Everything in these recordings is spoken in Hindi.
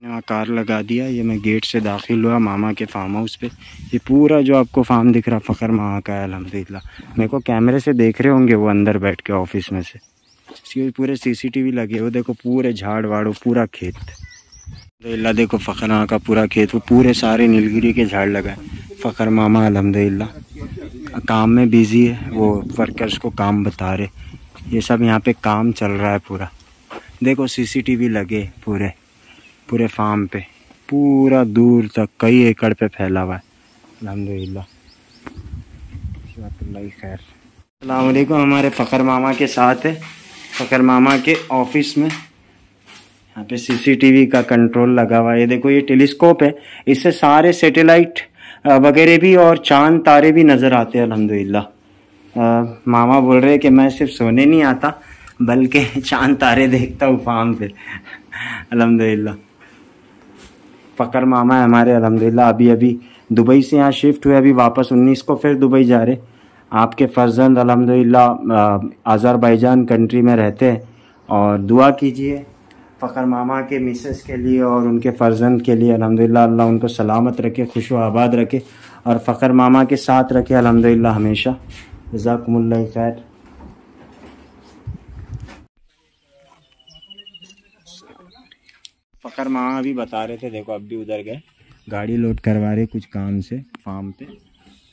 यहाँ कार लगा दिया। ये मैं गेट से दाखिल हुआ मामा के फार्म हाउस पे। ये पूरा जो आपको फार्म दिख रहा फ़खर मामा का है अल्हम्दुलिल्लाह। मेरे को कैमरे से देख रहे होंगे वो अंदर बैठ के ऑफिस में से। इसके पूरे सीसीटीवी लगे वो देखो, पूरे झाड़ वाड़ पूरा खेत अल्हम्दुलिल्लाह। देखो फ़खर मामा का पूरा खेत, वो पूरे सारे नीलगिरी के झाड़ लगाए। फ़खर मामा अल्हम्दुलिल्लाह काम में बिजी है, वो वर्कर्स को काम बता रहे। ये सब यहाँ पे काम चल रहा है पूरा। देखो सीसीटीवी लगे पूरे फार्म पे, पूरा दूर तक कई एकड़ पे फैला हुआ है अल्हम्दुलिल्लाह। खैर अस्सलाम वालेकुम। हमारे फ़खर मामा के साथ है, फ़खर मामा के ऑफिस में यहाँ पे सीसीटीवी का कंट्रोल लगा हुआ है। ये देखो ये टेलीस्कोप है, इससे सारे सैटेलाइट वगैरह भी और चांद तारे भी नज़र आते हैं अल्हम्दुलिल्लाह। मामा बोल रहे हैं कि मैं सिर्फ सोने नहीं आता बल्कि चांद तारे देखता हूँ फार्म पे अल्हम्दुलिल्लाह। फ़खर मामा है हमारे अल्हम्दुलिल्लाह। अभी दुबई से यहाँ शिफ्ट हुए, अभी वापस 19 को फिर दुबई जा रहे। आपके फ़र्जंद अल्हम्दुलिल्लाह अज़रबैजान कंट्री में रहते हैं। और दुआ कीजिए फ़खर मामा के मिसेस के लिए और उनके फ़र्जंद के लिए अल्हम्दुलिल्लाह। अल्लाह उनको सलामत रखे, खुश व आबाद रखे और फ़खर मामा के साथ रखे अल्हम्दुलिल्लाह हमेशा। जज़ाकुमुल्लाह खैर। फ़खर मामा भी बता रहे थे, देखो अब भी उधर गए, गाड़ी लोड करवा रहे कुछ काम से फार्म पे।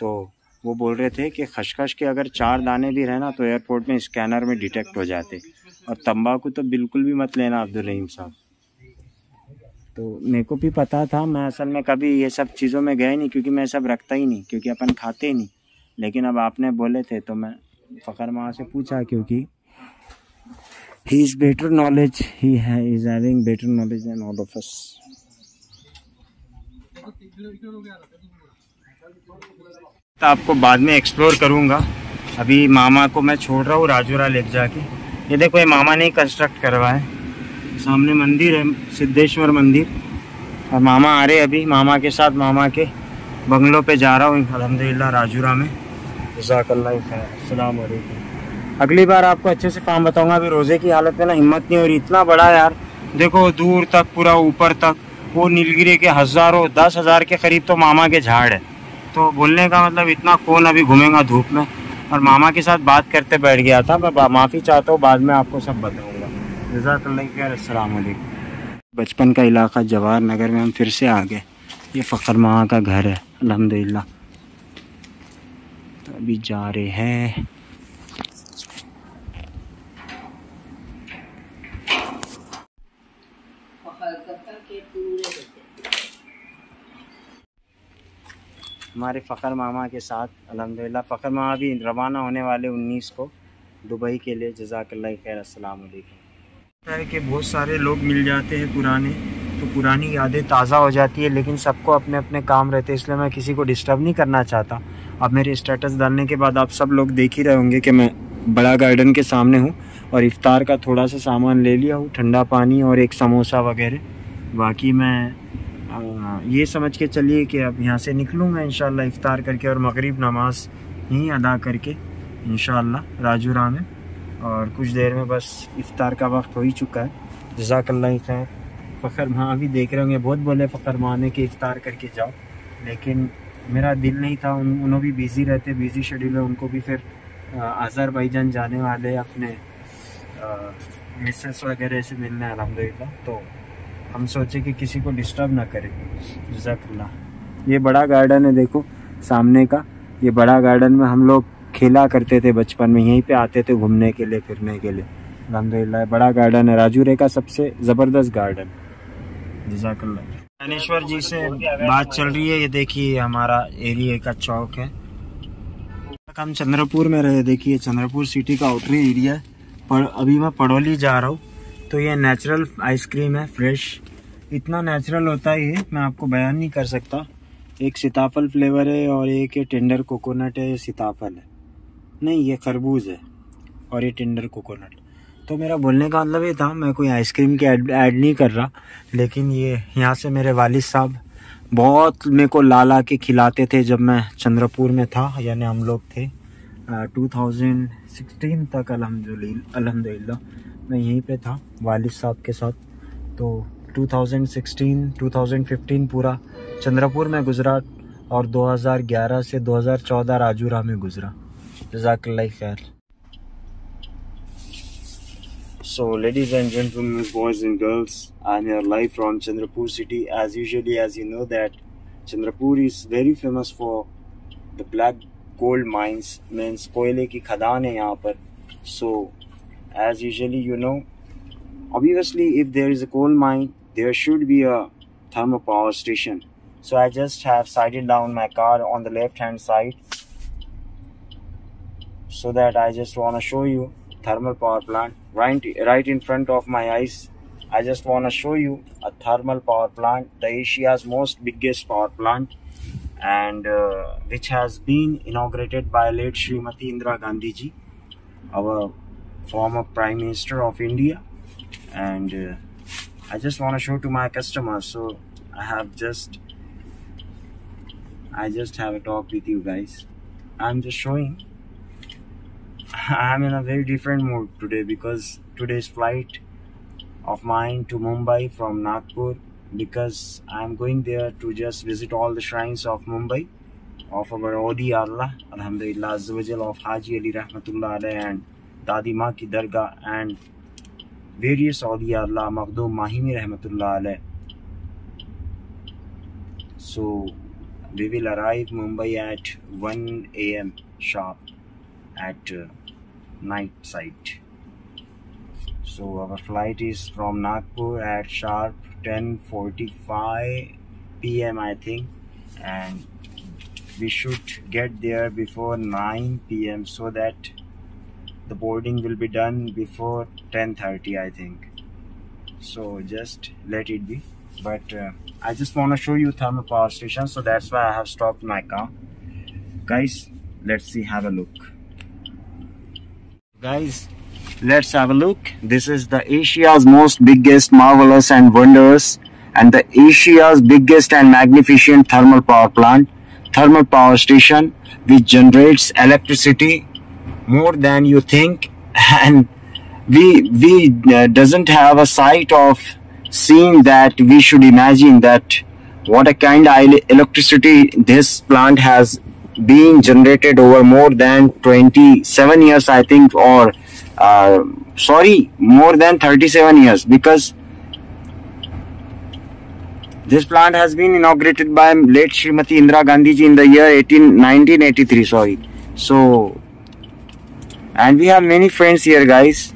तो वो बोल रहे थे कि खशखश के अगर 4 दाने भी रहे ना तो एयरपोर्ट में स्कैनर में डिटेक्ट हो जाते। और तंबाकू तो बिल्कुल भी मत लेना अब्दुल रहीम साहब। तो मेरे को भी पता था, मैं असल में कभी ये सब चीज़ों में गया ही नहीं क्योंकि मैं सब रखता ही नहीं, क्योंकि अपन खाते ही नहीं। लेकिन अब आपने बोले थे तो मैं फ़खर मामा से पूछा, क्योंकि he is better knowledge, is having better knowledge than all of us। तो आपको बाद में एक्सप्लोर करूंगा, अभी मामा को मैं छोड़ रहा हूँ राजूरा लेक जाके। ये देखो ये मामा ने कंस्ट्रक्ट करवाया है, सामने मंदिर है सिद्धेश्वर मंदिर। और मामा आ रहे अभी, मामा के साथ मामा के बंगलों पे जा रहा हूँ अल्हम्दुलिल्लाह राजूरा में। जज़ाकल्लाह खैर। अस्सलाम वालेकुम। अगली बार आपको अच्छे से फार्म बताऊंगा। अभी रोज़े की हालत में ना हिम्मत नहीं हो रही, इतना बड़ा यार। देखो दूर तक पूरा ऊपर तक वो नीलगिरी के हज़ारों 10,000 के करीब तो मामा के झाड़ है। तो बोलने का मतलब इतना कौन अभी घूमेगा धूप में। और मामा के साथ बात करते बैठ गया था, मैं माफ़ी चाहता हूँ, बाद में आपको सब बताऊँगा। जज़ाकल्लाह खैर। अस्सलाम वालेकुम। बचपन का इलाका जवाहर नगर में हम फिर से आ गए। ये फ़खर मामा का घर है अल्हम्दुलिल्लाह। तो अभी जा रहे हैं। हमारे फ़खर मामा के साथ अल्हम्दुलिल्लाह। फ़खर मामा भी रवाना होने वाले 19 को दुबई के लिए। जज़ाकल्लाह खैर। अस्सलाम वालेकुम। है कि बहुत सारे लोग मिल जाते हैं पुराने, तो पुरानी यादें ताज़ा हो जाती है, लेकिन सबको अपने अपने काम रहते हैं, इसलिए मैं किसी को डिस्टर्ब नहीं करना चाहता। अब मेरे स्टेटस डालने के बाद आप सब लोग देख ही रहे होंगे कि मैं बड़ा गार्डन के सामने हूँ और इफ़्तार का थोड़ा सा सामान ले लिया हूँ, ठंडा पानी और एक समोसा वगैरह। बाकी मैं ये समझ के चलिए कि अब यहाँ से निकलूँगा इंशाअल्लाह इफ़्तार करके और मगरिब नमाज यहीं अदा करके इंशाअल्लाह राजूरा में। और कुछ देर में बस इफ़्तार का वक्त हो ही चुका है। जज़ाकल्लाह खैर। फ़खर माँ भी देख रहे होंगे, बहुत बोले फ़खर माँ ने कि इफ़्तार करके जाओ, लेकिन मेरा दिल नहीं था। उन्होंने भी बिज़ी रहते, बिज़ी शेड्यूल है उनको भी। फिर अज़रबैजान जाने वाले अपने मिसेस वगैरह से मिलने अल्हम्दुलिल्लाह, तो हम सोचे कि किसी को डिस्टर्ब ना करें। जज़ाकल्लाह। ये बड़ा गार्डन है देखो सामने का। ये बड़ा गार्डन में हम लोग खेला करते थे बचपन में, यहीं पे आते थे घूमने के लिए, फिरने के लिए अल्हम्दुलिल्लाह। बड़ा गार्डन है, राजूरे का सबसे ज़बरदस्त गार्डन। जज़ाकल्लाह। ज्ञानेश्वर जी से बात चल रही है। ये देखिए हमारा एरिया का चौक है। हम चंद्रपुर में रहे, देखिए चंद्रपुर सिटी का आउटर एरिया है। पर अभी मैं पड़ोली जा रहा हूँ। तो ये नेचुरल आइसक्रीम है, फ्रेश। इतना नेचुरल होता है ये, मैं आपको बयान नहीं कर सकता। एक सीताफल फ्लेवर है और एक ये टेंडर कोकोनट है। ये सीताफल है नहीं, ये खरबूज है और ये टेंडर कोकोनट। तो मेरा बोलने का मतलब ये था, मैं कोई आइसक्रीम की ऐड नहीं कर रहा, लेकिन ये यहाँ से मेरे वालिद साहब बहुत मेरे को ला के खिलाते थे जब मैं चंद्रपुर में था, यानी हम लोग थे 2016 तक अल्हम्दुलिल्लाह मैं यहीं पे था वालिद साहब के साथ। तो 2016 2015 पूरा चंद्रपुर में गुजरा और 2011 से 2014 राजूरा में गुजरा। जज़ाकल्लाह खैर। So ladies and gentlemen, boys and girls, I'm here live from Chandrapur city. As usually, as you know that Chandrapur is very famous for the black gold mines, means कोयले की खदान है यहाँ पर। So as usually you know, obviously if there is a coal mine, there should be a thermal power station. So I just have sighted down my car on the left hand side, so that I just want to show you thermal power plant right in front of my eyes. I just want to show you a thermal power plant, the Asia's most biggest power plant, and which has been inaugurated by late Srimati Indira Gandhi ji, our former Prime Minister of India. And I just want to show to my customers. So I just have a talk with you guys. I'm just showing. I'm in a very different mood today because today's flight of mine to Mumbai from Nagpur, because I'm going there to just visit all the shrines of Mumbai, of our Awliya Allah, Alhamdulillah Azza wa Jal, of Haji Ali Rahmatullah Alayhi and Dadi Ma ki Dargah, and various Awliya Allah, Makhdoom Mahimi Rahmatullah Alayhi. So we will arrive Mumbai at 1 AM sharp at night side. So our flight is from Nagpur at sharp 10:45 PM I think, and we should get there before 9 PM so that the boarding will be done before 10:30 I think. So just let it be. But I just want to show you thermal power station, so that's why I have stopped my car. Guys, let's see, have a look. Guys, let's have a look. This is the Asia's most biggest, marvelous and wondrous, and the Asia's biggest and magnificent thermal power plant, thermal power station, which generates electricity more than you think. And we doesn't have a sight of seeing that. We should imagine that what a kind of electricity this plant has being generated over more than 27 years I think, or more than 37 years, because this plant has been inaugurated by late Srimati Indira Gandhi ji in the year 1983. So, and we have many friends here guys.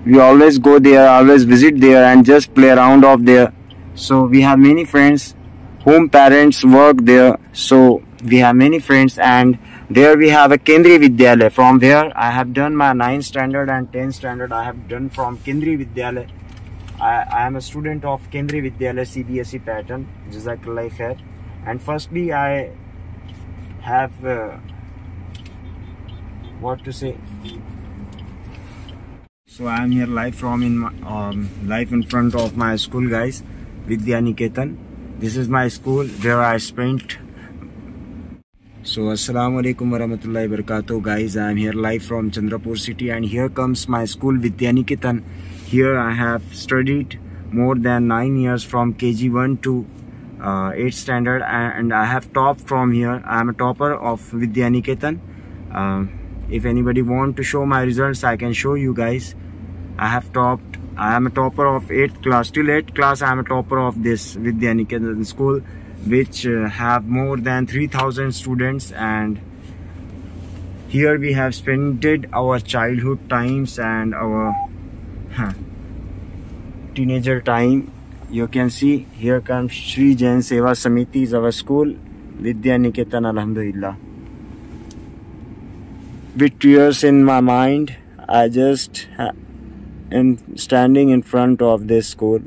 We always go there, always visit there and just play around off there. So we have many friends whom parents work there. So we have many friends, and there we have a Kendriya Vidyalaya. From where I have done my 9th standard and 10th standard. I have done from Kendriya Vidyalaya. I am a student of Kendriya Vidyalaya CBSE pattern. Jazakallah khair. And firstly, I have what to say. So I am here live from live in front of my school, guys, Vidya Niketan. This is my school where I spent. So assalamu alaikum warahmatullahi wabarakatuh, guys. I am here live from Chandrapur city, and here comes my school Vidya Niketan. Here I have studied more than 9 years from KG1 to 8th standard, and I have topped from here. I am a topper of Vidya Niketan. If anybody want to show my results, I can show you guys. I have topped. I am a topper of 8th class. Till 8th class I am a topper of this Vidya Niketan school, which have more than 3,000 students, and here we have spent our childhood times and our teenager time. You can see here comes Shri Jain Seva Samiti is our school, Vidya Niketan, Alhamdulillah. With tears in my mind, I just standing in front of this school.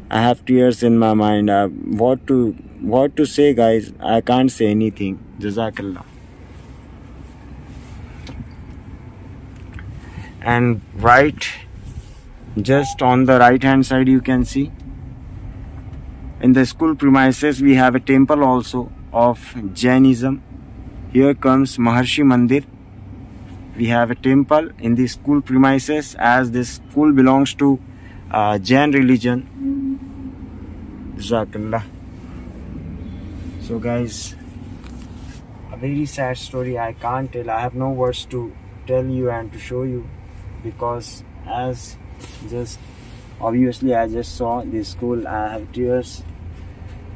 I have tears in my mind. What to say, guys? I can't say anything. Jazakallah. And just on the right hand side, you can see in the school premises we have a temple also of Jainism. Here comes Maharshi Mandir. We have a temple in the school premises, as this school belongs to Jain religion. Jazakallah. So guys, a very sad story. I can't tell. I have no words to tell you and to show you, because as just obviously I just saw this school, I have tears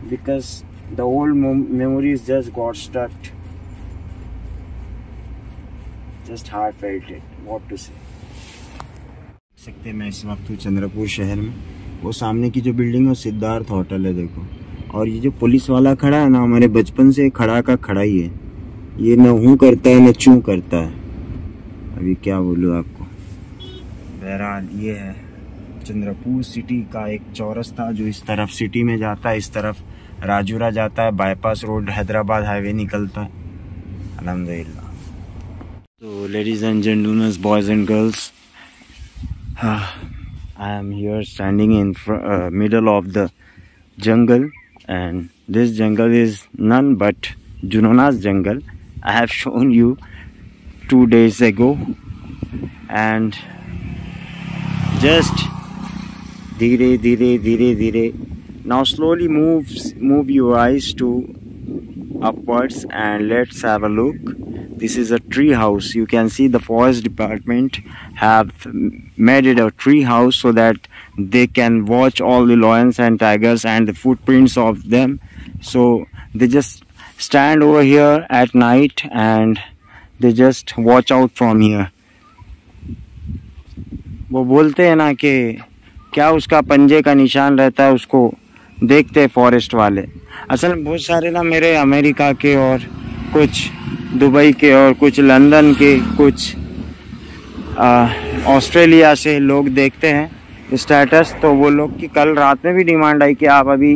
because the old memories just got stuck. Just heart felt it. What to say. सकते मैं इस वक्त हूँ चंद्रपुर शहर में। वो सामने की जो बिल्डिंग है सिद्धार्थ होटल है देखो, और ये जो पुलिस वाला खड़ा है ना, हमारे बचपन से खड़ा का खड़ा ही है। ये न हूँ करता है न चूँ करता है। अभी क्या बोलूँ आपको। बहरहाल ये है चंद्रपुर सिटी का एक चौरस्ता जो इस तरफ सिटी में जाता है, इस तरफ राजूरा जाता है, बाईपास रोड हैदराबाद हाईवे निकलता है। अल्हम्दुलिल्लाह। तो ladies and gentleman, boys and girls, I am here standing in middle of the jungle, and this jungle is none but Junona's jungle. I have shown you 2 days ago, and just dhire. Now slowly move your eyes to upwards and let's have a look. This is a tree house. You can see the forest department have made it a tree house so that they can watch all the lions and tigers and the footprints of them. So they just stand over here at night and they just watch out from here. वो बोलते हैं ना कि क्या उसका पंजे का निशान रहता है, उसको देखते हैं फॉरेस्ट वाले। असल में बहुत सारे ना मेरे अमेरिका के और कुछ दुबई के और कुछ लंदन के, कुछ ऑस्ट्रेलिया से लोग देखते हैं स्टेटस। तो वो लोग की कल रात में भी डिमांड आई कि आप अभी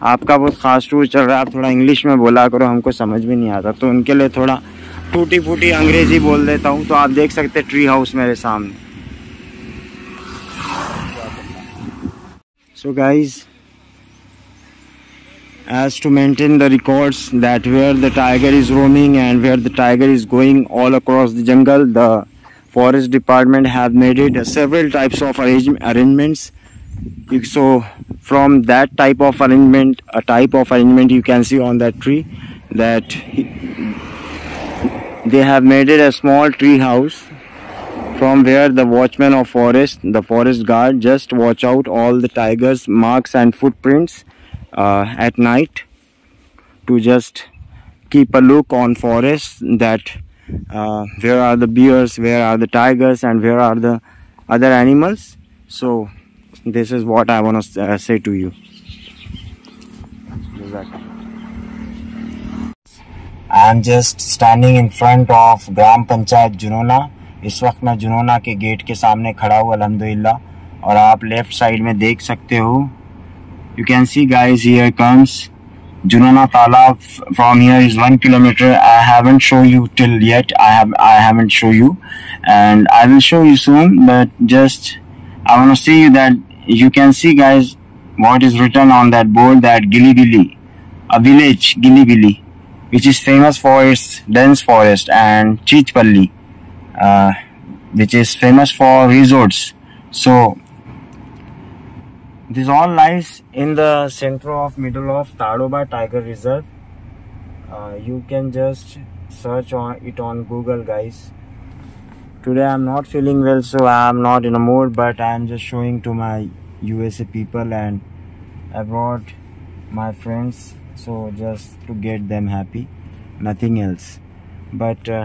आपका बहुत ख़ास टूर चल रहा है, आप थोड़ा इंग्लिश में बोला करो, हमको समझ में नहीं आता। तो उनके लिए थोड़ा टूटी फूटी अंग्रेज़ी बोल देता हूँ। तो आप देख सकते हैं ट्री हाउस मेरे सामने। So guys, as to maintain the records that where the tiger is roaming and where the tiger is going all across the jungle, the forest department have made it several types of arrangements. So from that type of arrangement you can see on that tree that they have made it a small tree house from where the watchman of forest, the forest guard, just watch out all the tigers marks and footprints at night, to just keep a look on forest that where are the bears, where are the tigers, and where are the other animals. So this is what I want to say to you. I am just standing in front of Gram Panchayat Junona. इस वक्त मैं जुनोना के गेट के सामने खड़ा हूँ अल्हम्दुलिल्लाह, और आप लेफ्ट साइड में देख सकते हो। You can see guys, here comes Junona Talab. From here is 1 kilometer. I haven't shown you till yet. I haven't shown you, and I will show you soon. But just I want to see you that you can see guys what is written on that board, that Gilibili, a village Gilibili, which is famous for its dense forest, and Chichpalli, which is famous for resorts. So this all lies in the center of middle of Tadoba Tiger Reserve. You can just search it on Google guys. Today I'm not feeling well, so I'm not in a mood, but I'm just showing to my USA people and abroad my friends, so just to get them happy, nothing else. But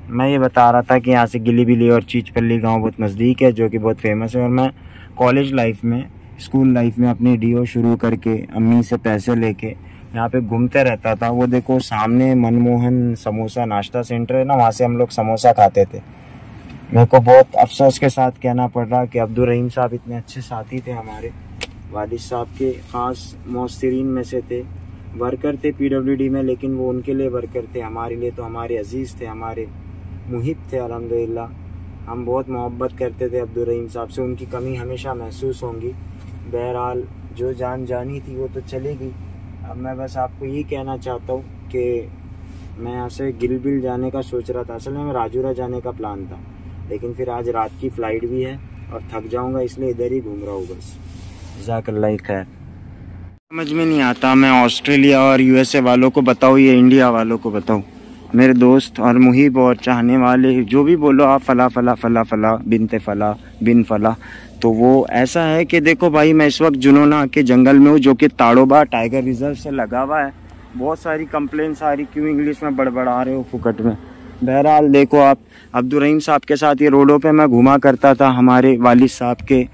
मैं ये बता रहा था कि यहाँ से गिलीबिली और चीचपल्ली गांव बहुत नज़दीक है, जो कि बहुत फेमस है। और मैं कॉलेज लाइफ में, स्कूल लाइफ में अपनी डीओ शुरू करके अम्मी से पैसे लेके यहाँ पे घूमते रहता था। वो देखो सामने मनमोहन समोसा नाश्ता सेंटर है ना, वहाँ से हम लोग समोसा खाते थे। मेरे को बहुत अफसोस के साथ कहना पड़ रहा कि अब्दुल रहीम साहब इतने अच्छे साथी थे, हमारे वालिद साहब के ख़ास मोहसिरीन में से थे, वर्कर थे पीडब्ल्यूडी में, लेकिन वो उनके लिए वर्कर थे, हमारे लिए तो हमारे अजीज़ थे, हमारे मुहिब थे अल्हम्दुलिल्लाह। हम बहुत मोहब्बत करते थे अब्दुल रहीम साहब से, उनकी कमी हमेशा महसूस होंगी। बहरहाल जो जान जानी थी वो तो चलेगी। अब मैं बस आपको यही कहना चाहता हूँ कि मैं यहाँ से गिलबिल जाने का सोच रहा था, असल में राजूरा जाने का प्लान था, लेकिन फिर आज रात की फ़्लाइट भी है और थक जाऊंगा इसलिए इधर ही घूम रहा हूँ बस। जज़ाकल्लाह खैर। समझ में नहीं आता मैं ऑस्ट्रेलिया और यूएसए वालों को बताऊँ या इंडिया वालों को बताऊँ। मेरे दोस्त और मुहिब और चाहने वाले जो भी बोलो आप, फ़ला फ़ला फ़ला फ़ला बिनते फ़ला बिन फ़ला, तो वो ऐसा है कि देखो भाई मैं इस वक्त जुनूना के जंगल में हूँ जो कि ताड़ोबा टाइगर रिजर्व से लगा हुआ है। बहुत सारी कंप्लेंट्स आ रही, क्यों इंग्लिश में बड़बड़ा रहे हो फुकट में। बहरहाल देखो आप, अब्दुर्रहीम साहब के साथ ये रोडों पे मैं घुमा करता था। हमारे वालिद साहब के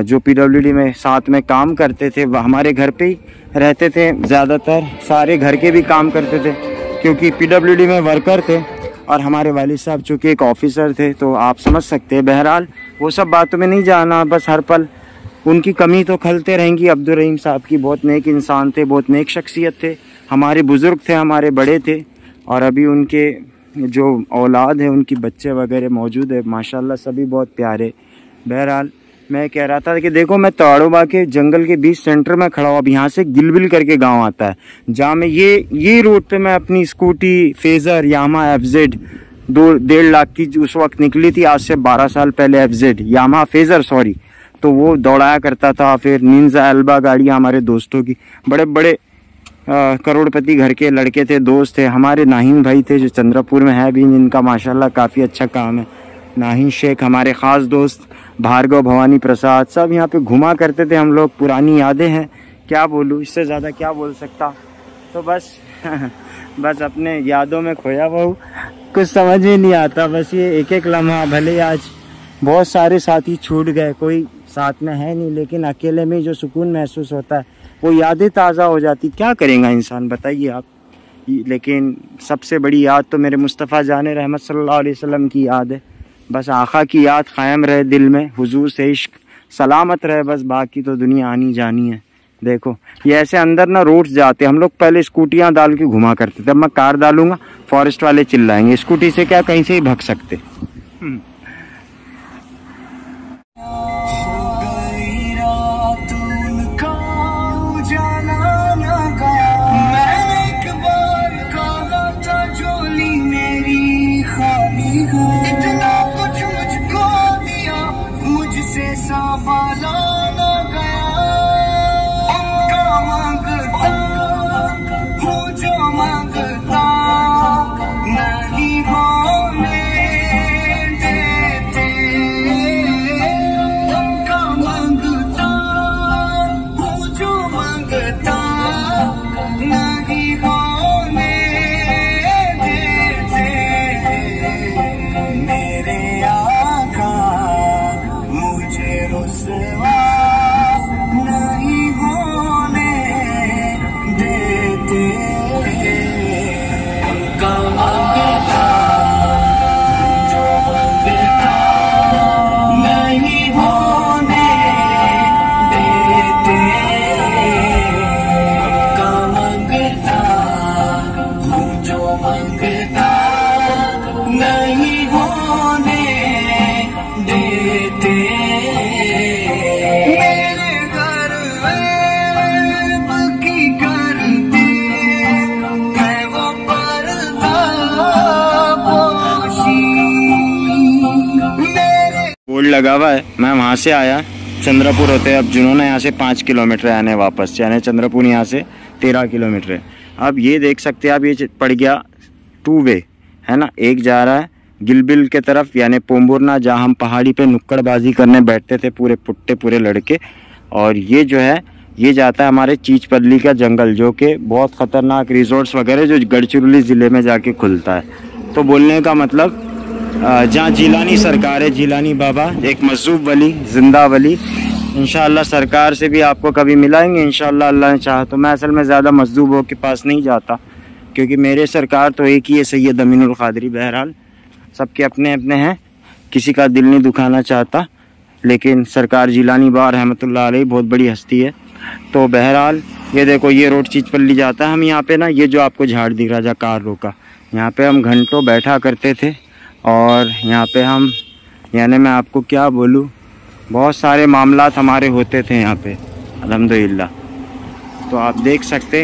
जो PWD में साथ में काम करते थे, वह हमारे घर पे ही रहते थे ज़्यादातर, सारे घर के भी काम करते थे क्योंकि PWD में वर्कर थे और हमारे वालिद साहब चूँकि एक ऑफिसर थे, तो आप समझ सकते हैं। बहरहाल वो सब बातों में नहीं जाना, बस हर पल उनकी कमी तो खलते रहेंगी। अब्दुर्रहीम साहब की बहुत नेक इंसान थे, बहुत नेक शख्सियत थे, हमारे बुज़ुर्ग थे, हमारे बड़े थे, और अभी उनके जो औलाद है उनकी बच्चे वगैरह मौजूद है, माशाल्लाह सभी बहुत प्यारे। बहरहाल मैं कह रहा था कि देखो मैं ताड़ोबा के जंगल के बीच सेंटर में खड़ा हूँ। अब यहाँ से गिलबिल करके गांव आता है, जहाँ मैं ये रोड पे मैं अपनी स्कूटी फेज़र यामा FZ 1.5 लाख की उस वक्त निकली थी, आज से 12 साल पहले FZ यामा फेज़र सॉरी, तो वो दौड़ाया करता था। फिर निंजा एल्बा गाड़ियाँ हमारे दोस्तों की, बड़े बड़े करोड़पति घर के लड़के थे, दोस्त थे। हमारे नाहिन भाई थे जो चंद्रपुर में है भी, जिनका माशाल्लाह काफ़ी अच्छा काम है। नाहिन शेख हमारे ख़ास दोस्त, भार्गव भवानी प्रसाद, सब यहाँ पे घुमा करते थे हम लोग। पुरानी यादें हैं, क्या बोलूँ, इससे ज़्यादा क्या बोल सकता। तो बस बस अपने यादों में खोया हुआ हूँ, कुछ समझ में नहीं आता। बस ये एक एक लम्हा, भले आज बहुत सारे साथी छूट गए, कोई साथ में है नहीं, लेकिन अकेले में जो सुकून महसूस होता है वो यादें ताज़ा हो जाती। क्या करेगा इंसान बताइए आप। लेकिन सबसे बड़ी याद तो मेरे मुस्तफ़ा जान रहमत सल्लल्लाहु अलैहि वसल्लम की याद है। बस आका की याद कायम रहे दिल में, हुजूर से इश्क सलामत रहे, बस बाकी तो दुनिया आनी जानी है। देखो ये ऐसे अंदर ना रोड्स जाते, हम लोग पहले स्कूटियाँ डाल के घुमा करते थे, अब मैं कार डालूंगा फॉरेस्ट वाले चिल्लाएंगे, स्कूटी से क्या कहीं से ही भग सकते। लगा हुआ है। मैं वहाँ से आया, चंद्रपुर होते अब जुनूना यहाँ से 5 किलोमीटर आने वापस, यानी चंद्रपुर यहाँ से 13 किलोमीटर है। अब ये देख सकते हैं आप, ये पड़ गया 2 वे है ना, एक जा रहा है गिलबिल के तरफ यानी पोम्बुरना, जहाँ हम पहाड़ी पे नुक्कड़बाजी करने बैठते थे पूरे पुट्टे पूरे लड़के, और ये जो है ये जाता है हमारे चीचपल्ली का जंगल, जो कि बहुत ख़तरनाक रिजॉर्ट्स वगैरह जो गढ़चिरौली ज़िले में जाके खुलता है। तो बोलने का मतलब जहाँ जिलानी सरकार है, जिलानी बाबा एक मज़ूब वली, ज़िंदा वली, इंशाअल्लाह सरकार से भी आपको कभी मिलाएंगे इंशाअल्लाह अल्लाह ने चाहा तो। मैं असल में ज़्यादा मज़दूबों के पास नहीं जाता क्योंकि मेरे सरकार तो एक ही है, सैयद अमीनुल क़ादरी। बहरहाल सबके अपने अपने हैं, किसी का दिल नहीं दुखाना चाहता, लेकिन सरकार जिलानी बाबा रहमतुल्लाह अलैह बहुत बड़ी हस्ती है। तो बहरहाल ये देखो ये रोड चीचपल्ली जाता है। हम यहाँ पे ना, ये जो आपको झाड़ दिख रहा, जहाँ कार रोका, यहाँ पे हम घंटों बैठा करते थे, और यहाँ पे हम यानी मैं आपको क्या बोलूँ, बहुत सारे मामलात हमारे होते थे यहाँ पे अल्हम्दुलिल्लाह। तो आप देख सकते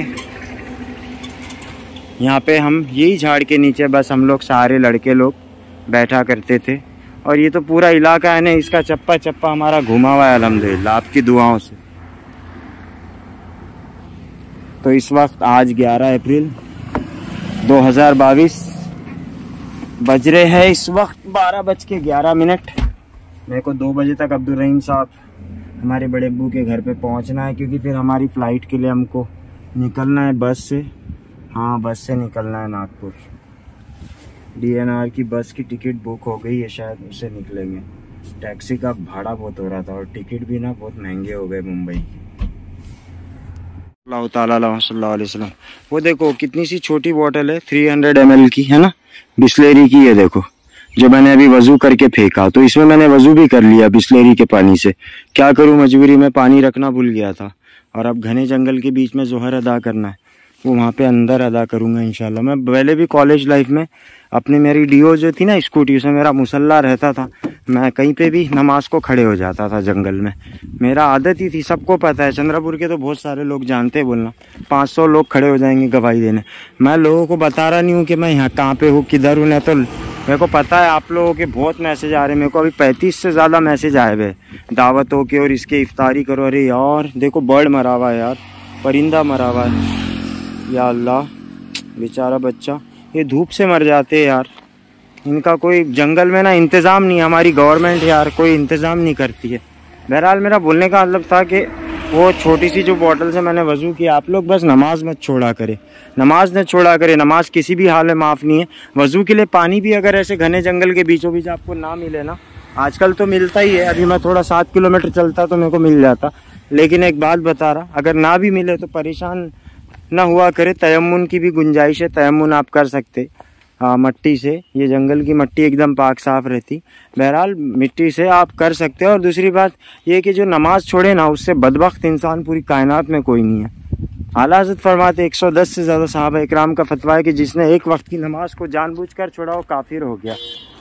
यहाँ पे हम यही झाड़ के नीचे बस हम लोग सारे लड़के लोग बैठा करते थे, और ये तो पूरा इलाका है ना, इसका चप्पा चप्पा हमारा घुमा हुआ है अल्हम्दुलिल्लाह आपकी दुआओं से। तो इस वक्त आज 11 अप्रैल 2022 बज रहे हैं इस वक्त 12:11। मेरे को 2 बजे तक अब्दुल रहीम साहब हमारे बड़े अब्बू के घर पे पहुंचना है, क्योंकि फिर हमारी फ़्लाइट के लिए हमको निकलना है बस से। हाँ, बस से निकलना है नागपुर। DNR की बस की टिकट बुक हो गई है, शायद उससे निकलेंगे। टैक्सी का भाड़ा बहुत हो रहा था और टिकट भी ना बहुत महंगे हो गए मुंबई के। अल्लाह ताला सल्लल्लाहु अलैहि वसल्लम। वो देखो कितनी सी छोटी बोतल है, 300 ml की है ना, बिस्लेरी की है। देखो जो मैंने अभी वजू करके फेंका, तो इसमें मैंने वजू भी कर लिया बिस्लेरी के पानी से। क्या करूं, मजबूरी में पानी रखना भूल गया था। और अब घने जंगल के बीच में जोहर अदा करना है, वो वहाँ पे अंदर अदा करूँगा इंशाल्लाह। मैं पहले भी कॉलेज लाइफ में अपनी मेरी डियो जो थी ना स्कूटी, उसमें मेरा मुसल्ला रहता था। मैं कहीं पे भी नमाज को खड़े हो जाता था जंगल में, मेरा आदत ही थी। सबको पता है, चंद्रपुर के तो बहुत सारे लोग जानते हैं बोलना। 500 लोग खड़े हो जाएंगे गवाही देने। मैं लोगों को बता रहा नहीं हूँ कि मैं यहाँ कहाँ पे हूँ, किधर हूँ। नहीं तो मेरे को पता है आप लोगों के बहुत मैसेज आ रहे हैं। मेरे को अभी 35 से ज़्यादा मैसेज आए हुए दावतों के और इसके इफ्तारी करो। अरे यार देखो बर्ड मरा हुआ है यार, परिंदा मरा हुआ है। या अल्लाह, बेचारा बच्चा, ये धूप से मर जाते हैं यार। इनका कोई जंगल में ना इंतज़ाम नहीं है। हमारी गवर्नमेंट यार कोई इंतज़ाम नहीं करती है। बहरहाल मेरा बोलने का मतलब था कि वो छोटी सी जो बोतल से मैंने वज़ू किया, आप लोग बस नमाज मत छोड़ा करें, नमाज न छोड़ा करें। नमाज किसी भी हाल में माफ़ नहीं है। वज़ू के लिए पानी भी अगर ऐसे घने जंगल के बीचों बीच आपको ना मिले ना, आजकल तो मिलता ही है। अभी मैं थोड़ा 7 किलोमीटर चलता तो मेरे को मिल जाता, लेकिन एक बात बता रहा, अगर ना भी मिले तो परेशान ना हुआ करे। तयम्मुन की भी गुंजाइश है, तयम्मुन आप कर सकते मट्टी से। ये जंगल की मट्टी एकदम पाक साफ़ रहती। बहरहाल मिट्टी से आप कर सकते हो। और दूसरी बात ये कि जो नमाज छोड़े ना, उससे बदबख्त इंसान पूरी कायनात में कोई नहीं है। आला हज़रत फरमाते 110 से ज़्यादा सहाबा इकराम का फतवा है कि जिसने एक वक्त की नमाज को जानबूझकर छोड़ा वो काफिर हो गया।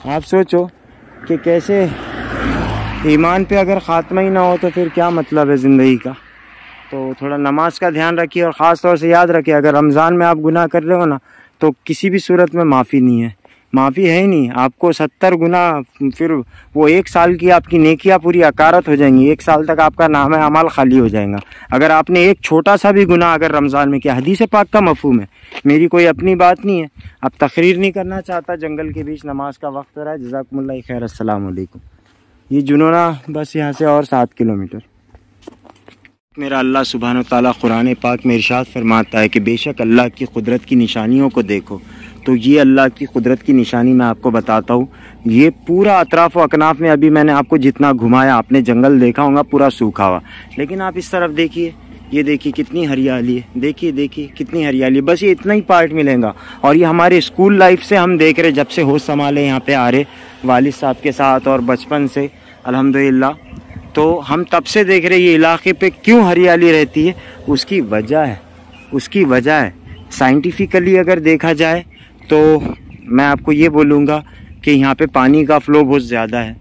आप सोचो कि कैसे ईमान पे अगर ख़ात्मा ही ना हो तो फिर क्या मतलब है ज़िंदगी का। तो थोड़ा नमाज का ध्यान रखिए और ख़ास तौर से याद रखिए, अगर रमज़ान में आप गुनाह कर रहे हो ना, तो किसी भी सूरत में माफ़ी नहीं है, माफ़ी है ही नहीं। आपको 70 गुना, फिर वो 1 साल की आपकी नेकियां पूरी अकारत हो जाएंगी। 1 साल तक आपका नाम है अमाल खाली हो जाएगा अगर आपने एक छोटा सा भी गुनाह अगर रमज़ान में किया। हदीस पाक का मफहूम है, मेरी कोई अपनी बात नहीं है। अब तकरीर नहीं करना चाहता, जंगल के बीच नमाज का वक्त हो रहा है। जज़ाकुमुल्लाह खैर, अस्सलाम वालेकुम। ये जुनूना बस यहाँ से और 7 किलोमीटर। मेरा अल्लाह सुब्हान व तआला कुरान पाक में इरशाद फरमाता है कि बेशक अल्लाह की कुदरत की निशानियों को देखो। तो ये अल्लाह की कुदरत की निशानी मैं आपको बताता हूँ। ये पूरा अतराफ़ व अकनाफ में अभी मैंने आपको जितना घुमाया, आपने जंगल देखा होगा पूरा सूखा हुआ, लेकिन आप इस तरफ देखिए, ये देखिए कितनी हरियाली है। देखिए देखिए कितनी हरियाली है। बस ये इतना ही पार्ट मिलेगा। और ये हमारे स्कूल लाइफ से हम देख रहे, जब से होश संभाले यहाँ पे आ रहे वालिद साहब के साथ और बचपन से अल्हम्दुलिल्लाह, तो हम तब से देख रहे ये इलाके पे क्यों हरियाली रहती है। उसकी वजह है साइंटिफिकली अगर देखा जाए तो मैं आपको ये बोलूँगा कि यहाँ पे पानी का फ़्लो बहुत ज़्यादा है।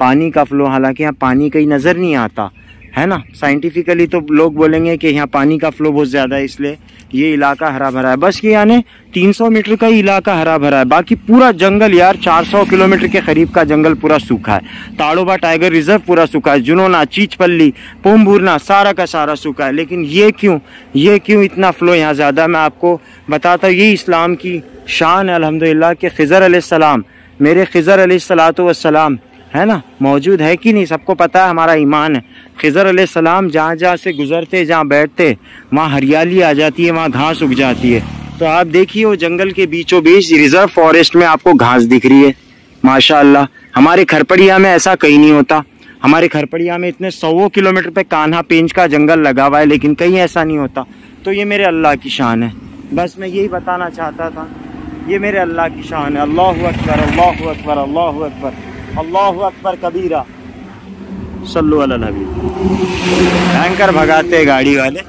पानी का फ़्लो, हालांकि यहाँ पानी कहीं नज़र नहीं आता है ना, साइंटिफिकली तो लोग बोलेंगे कि यहाँ पानी का फ़्लो बहुत ज़्यादा है, इसलिए ये इलाका हरा भरा है। बस ये यानी 300 मीटर का ही इलाका हरा भरा है, बाकी पूरा जंगल यार 400 किलोमीटर के करीब का जंगल पूरा सूखा है। ताड़ोबा टाइगर रिजर्व पूरा सूखा है, जुनोना, चीचपल्ली, पोम्बूरना सारा का सारा सूखा है। लेकिन ये क्यों इतना फ़्लो यहाँ ज़्यादा, मैं आपको बताता हूँ। ये इस्लाम की शान है अल्हम्दुलिल्लाह कि खिज़र अलैहिस्सलाम, मेरे खिज़र अलैहिस्सलातु वस्सलाम है ना, मौजूद है कि नहीं, सबको पता है, हमारा ईमान है। खिज़र अलैहिस्सलाम जहाँ से गुजरते, जहाँ बैठते, वहाँ हरियाली आ जाती है, वहाँ घास उग जाती है। तो आप देखिए वो जंगल के बीचों बीच रिजर्व फॉरेस्ट में आपको घास दिख रही है माशाअल्लाह। हमारे खरपड़िया में ऐसा कहीं नहीं होता। हमारे खरपड़िया में इतने 100 किलोमीटर पे कान्हा पेंच का जंगल लगा हुआ है, लेकिन कहीं ऐसा नहीं होता। तो ये मेरे अल्लाह की शान है, बस मैं यही बताना चाहता था। ये मेरे अल्लाह की शान है। अल्लाहु अकबर, अल्लाहु अकबर, अल्लाहु अकबर, अल्लाहु अकबर कबीरा, सल्लु अला नबी। भयंकर भगाते गाड़ी वाले।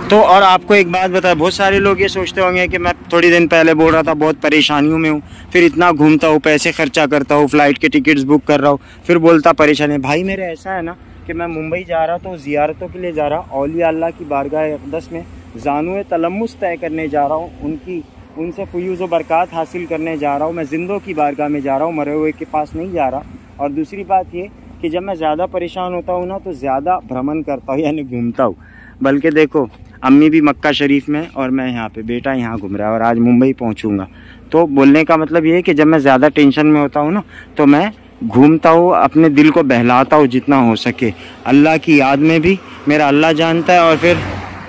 तो और आपको एक बात बता, बहुत सारे लोग ये सोचते होंगे कि मैं थोड़ी दिन पहले बोल रहा था बहुत परेशानियों में हूँ, फिर इतना घूमता हूँ, पैसे खर्चा करता हूँ, फ़्लाइट के टिकट्स बुक कर रहा हूँ, फिर बोलता परेशानी। भाई मेरे ऐसा है ना कि मैं मुंबई जा रहा तो ज़ियारतों के लिए जा रहा, औलिया अल्लाह की बारगाह अक़दस में ज़ानुए तलम्मुस तय करने जा रहा हूँ, उनकी उनसे फयूज़ व बरक़ात हासिल करने जा रहा हूँ। मैं ज़िंदों की बारगाह में जा रहा हूँ, मरे हुए के पास नहीं जा रहा। और दूसरी बात ये कि जब मैं ज़्यादा परेशान होता हूँ ना तो ज़्यादा भ्रमण करता हूँ, यानी घूमता हूँ। बल्कि देखो, अम्मी भी मक्का शरीफ में और मैं यहाँ पे, बेटा यहाँ घूम रहा है और आज मुंबई पहुँचूँगा। तो बोलने का मतलब ये है कि जब मैं ज़्यादा टेंशन में होता हूँ ना तो मैं घूमता हूँ, अपने दिल को बहलाता हूँ जितना हो सके, अल्लाह की याद में भी। मेरा अल्लाह जानता है, और फिर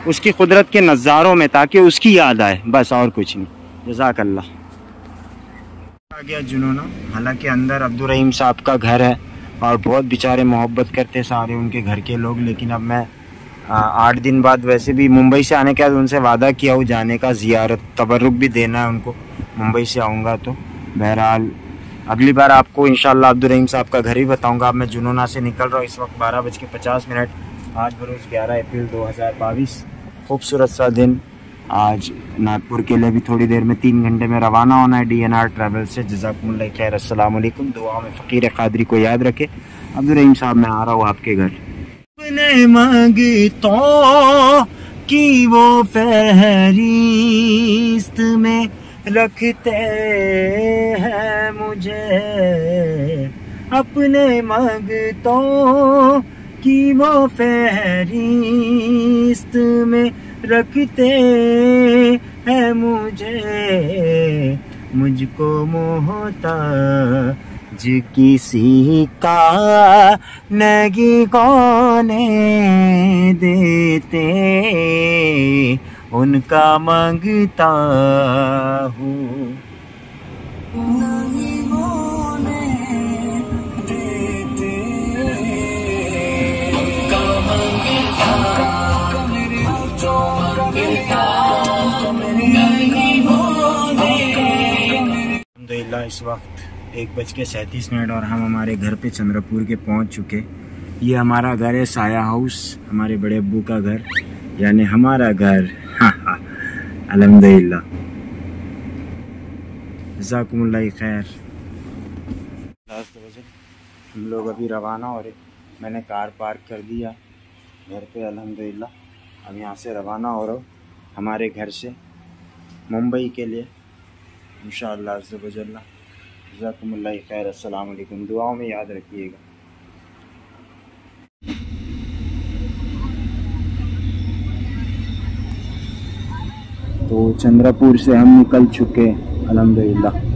उसकी कुदरत के नज़ारों में, ताकि उसकी याद आए, बस और कुछ नहीं। जज़ाकल्लाह। आ गया जुनूना। हालांकि अंदर अब्दुल रहीम साहब का घर है और बहुत बेचारे मोहब्बत करते सारे उनके घर के लोग। लेकिन अब मैं 8 दिन बाद, वैसे भी मुंबई से आने के बाद उनसे वादा किया हूँ जाने का, ज़ियारत तबर्रुक भी देना है उनको। मुंबई से आऊँगा तो बहरहाल अगली बार आपको इंशाल्लाह अब्दुल रहीम साहब का घर ही बताऊँगा। अब मैं जुनूना से निकल रहा हूँ, इस वक्त 12:50। आज बरोज़ 11 अप्रैल 2022। खूबसूरत सा दिन। आज नागपुर के लिए भी थोड़ी देर में 3 घंटे में रवाना होना है DNR ट्रैवल से। जज़ाकुमुल्लाह खैर। अस्सलाम वालेकुम। दुआ में फ़कीर क़ादरी को याद रखे। अब्दुल रहीम साहब, मैं आ रहा हूँ आपके घर। अपने मांगतों की वो फहरिस्त में रखते हैं मुझे, अपने मांगतों की वो फहरिस्त में रखते हैं मुझे, मुझको मोहताज किसी का नहीं कोने देते, उनका मांगता हूँ। अल्हम्दुलिल्लाह इस वक्त 1:37 और हम हमारे घर पे चंद्रपुर के पहुंच चुके। ये हमारा घर है, साया हाउस, हमारे बड़े अब्बू का घर, यानी हमारा घर। अल्हम्दुलिल्लाह। जज़ाकुमुल्लाह खैर। हम लोग अभी रवाना हो रहे। मैंने कार पार्क कर दिया घर पे अल्हम्दुलिल्लाह। अब यहाँ से रवाना हो रहा हूँ हमारे घर से मुंबई के लिए इंशाअल्लाह अज़्ज़ा व जल्ला। जज़ाकुमुल्लाह खैर। अस्सलाम वालेकुम। दुआओं में याद रखिएगा। तो चंद्रपुर से हम निकल चुके अल्हम्दुलिल्लाह।